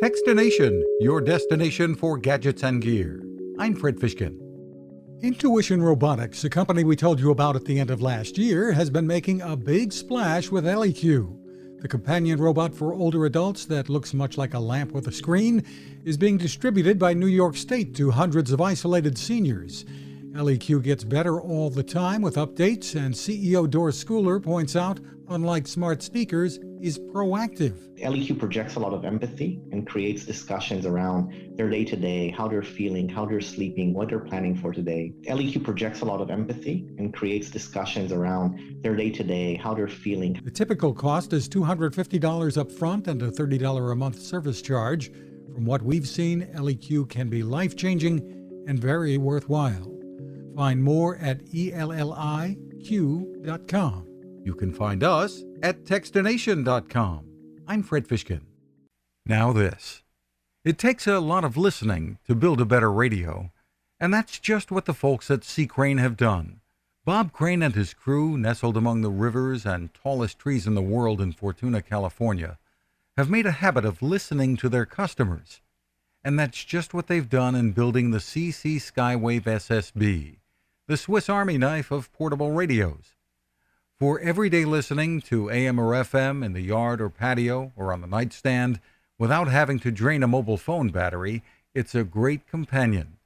Fishkin-Techstination, your destination for gadgets and gear. I'm Fred Fishkin. Intuition Robotics, a company we told you about at the end of last year, has been making a big splash with ElliQ. The companion robot for older adults that looks much like a lamp with a screen is being distributed by New York State to hundreds of isolated seniors. ElliQ gets better all the time with updates, and CEO Dor Skuler points out, unlike smart speakers, is proactive. ElliQ projects a lot of empathy and creates discussions around their day-to-day, how they're feeling, how they're sleeping, what they're planning for today. ElliQ projects a lot of empathy and creates discussions around their day-to-day, how they're feeling. The typical cost is $250 up front and a $30 a month service charge. From what we've seen, ElliQ can be life-changing and very worthwhile. Find more at ElliQ.com. You can find us at Techstination.com. I'm Fred Fishkin. Now this. It takes a lot of listening to build a better radio, and that's just what the folks at C. Crane have done. Bob Crane and his crew, nestled among the rivers and tallest trees in the world in Fortuna, California, have made a habit of listening to their customers. And that's just what they've done in building the CC Skywave SSB, the Swiss Army knife of portable radios. For everyday listening to AM or FM in the yard or patio or on the nightstand without having to drain a mobile phone battery, it's a great companion.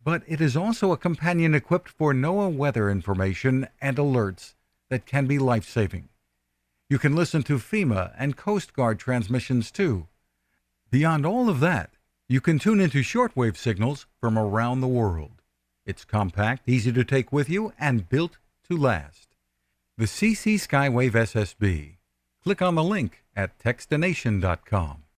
But it is also a companion equipped for NOAA weather information and alerts that can be life-saving. You can listen to FEMA and Coast Guard transmissions too. Beyond all of that, you can tune into shortwave signals from around the world. It's compact, easy to take with you, and built to last. The CC Skywave SSB. Click on the link at Techstination.com.